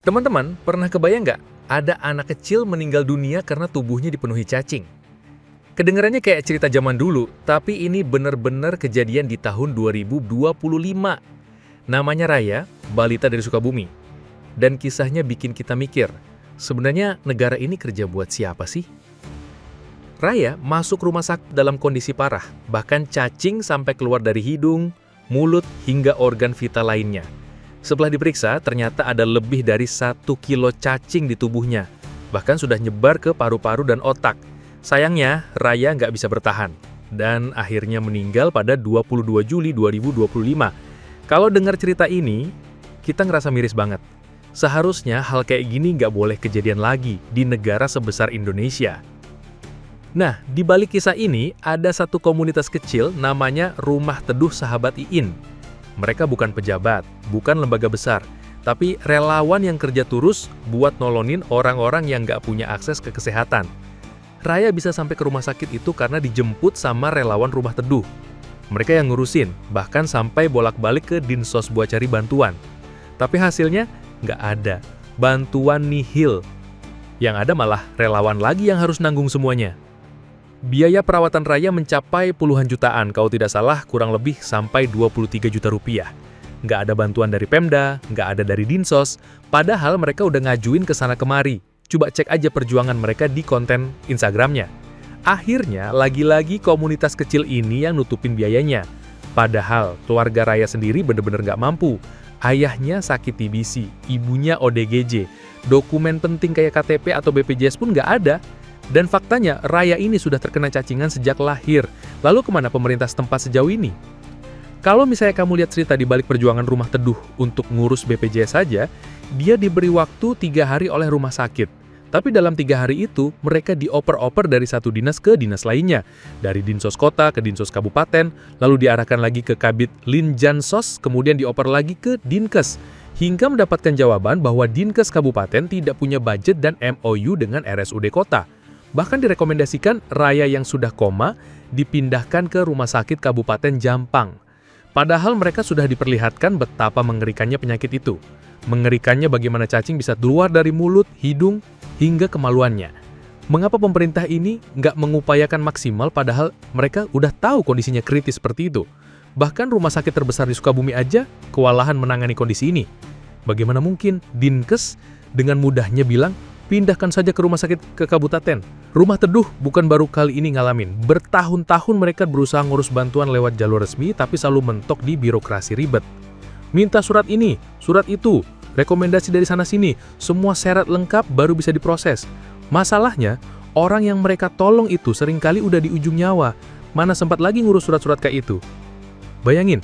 Teman-teman, pernah kebayang nggak ada anak kecil meninggal dunia karena tubuhnya dipenuhi cacing? Kedengarannya kayak cerita zaman dulu, tapi ini benar-benar kejadian di tahun 2025. Namanya Raya, balita dari Sukabumi. Dan kisahnya bikin kita mikir, sebenarnya negara ini kerja buat siapa sih? Raya masuk rumah sakit dalam kondisi parah, bahkan cacing sampai keluar dari hidung, mulut, hingga organ vital lainnya. Setelah diperiksa, ternyata ada lebih dari 1 kilo cacing di tubuhnya. Bahkan sudah nyebar ke paru-paru dan otak. Sayangnya, Raya nggak bisa bertahan. Dan akhirnya meninggal pada 22 Juli 2025. Kalau dengar cerita ini, kita ngerasa miris banget. Seharusnya hal kayak gini nggak boleh kejadian lagi di negara sebesar Indonesia. Nah, di balik kisah ini, ada satu komunitas kecil namanya Rumah Teduh Sahabat Iin. Mereka bukan pejabat, bukan lembaga besar, tapi relawan yang kerja terus buat nolongin orang-orang yang nggak punya akses ke kesehatan. Raya bisa sampai ke rumah sakit itu karena dijemput sama relawan rumah teduh. Mereka yang ngurusin, bahkan sampai bolak-balik ke Dinsos buat cari bantuan. Tapi hasilnya nggak ada, bantuan nihil. Yang ada malah relawan lagi yang harus nanggung semuanya. Biaya perawatan Raya mencapai puluhan jutaan, kalau tidak salah kurang lebih sampai 23 juta rupiah. Nggak ada bantuan dari Pemda, nggak ada dari Dinsos, padahal mereka udah ngajuin ke sana kemari. Coba cek aja perjuangan mereka di konten Instagramnya. Akhirnya, lagi-lagi komunitas kecil ini yang nutupin biayanya. Padahal, keluarga Raya sendiri bener-bener nggak mampu. Ayahnya sakit TBC, ibunya ODGJ, dokumen penting kayak KTP atau BPJS pun nggak ada. Dan faktanya, Raya ini sudah terkena cacingan sejak lahir. Lalu kemana pemerintah setempat sejauh ini? Kalau misalnya kamu lihat cerita di balik perjuangan rumah teduh untuk ngurus BPJS saja, dia diberi waktu 3 hari oleh rumah sakit. Tapi dalam 3 hari itu, mereka dioper-oper dari satu dinas ke dinas lainnya. Dari Dinsos Kota ke Dinsos Kabupaten, lalu diarahkan lagi ke Kabid Linjansos, kemudian dioper lagi ke Dinkes. Hingga mendapatkan jawaban bahwa Dinkes Kabupaten tidak punya budget dan MOU dengan RSUD Kota. Bahkan direkomendasikan Raya yang sudah koma dipindahkan ke Rumah Sakit Kabupaten Jampang. Padahal mereka sudah diperlihatkan betapa mengerikannya penyakit itu. Mengerikannya bagaimana cacing bisa keluar dari mulut, hidung, hingga kemaluannya. Mengapa pemerintah ini nggak mengupayakan maksimal padahal mereka udah tahu kondisinya kritis seperti itu? Bahkan rumah sakit terbesar di Sukabumi aja kewalahan menangani kondisi ini. Bagaimana mungkin Dinkes dengan mudahnya bilang, pindahkan saja ke rumah sakit ke kabupaten. Rumah teduh bukan baru kali ini ngalamin. Bertahun-tahun mereka berusaha ngurus bantuan lewat jalur resmi, tapi selalu mentok di birokrasi ribet. Minta surat ini, surat itu, rekomendasi dari sana-sini, semua syarat lengkap baru bisa diproses. Masalahnya, orang yang mereka tolong itu seringkali udah di ujung nyawa. Mana sempat lagi ngurus surat-surat kayak itu? Bayangin,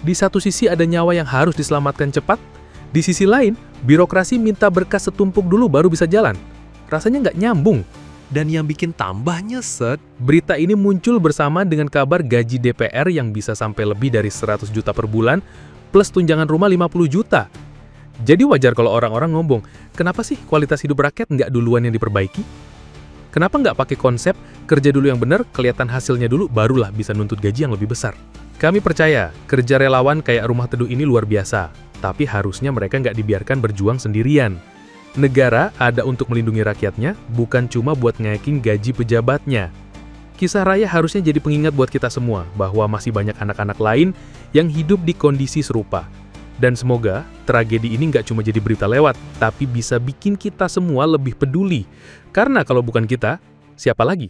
di satu sisi ada nyawa yang harus diselamatkan cepat, di sisi lain, birokrasi minta berkas setumpuk dulu baru bisa jalan. Rasanya nggak nyambung. Dan yang bikin tambah nyesek, berita ini muncul bersama dengan kabar gaji DPR yang bisa sampai lebih dari 100 juta per bulan, plus tunjangan rumah 50 juta. Jadi wajar kalau orang-orang ngomong, kenapa sih kualitas hidup rakyat nggak duluan yang diperbaiki? Kenapa nggak pakai konsep, kerja dulu yang benar, kelihatan hasilnya dulu, barulah bisa nuntut gaji yang lebih besar? Kami percaya, kerja relawan kayak Rumah Teduh ini luar biasa. Tapi harusnya mereka nggak dibiarkan berjuang sendirian. Negara ada untuk melindungi rakyatnya, bukan cuma buat ngayakin gaji pejabatnya. Kisah Raya harusnya jadi pengingat buat kita semua, bahwa masih banyak anak-anak lain yang hidup di kondisi serupa. Dan semoga tragedi ini nggak cuma jadi berita lewat, tapi bisa bikin kita semua lebih peduli. Karena kalau bukan kita, siapa lagi?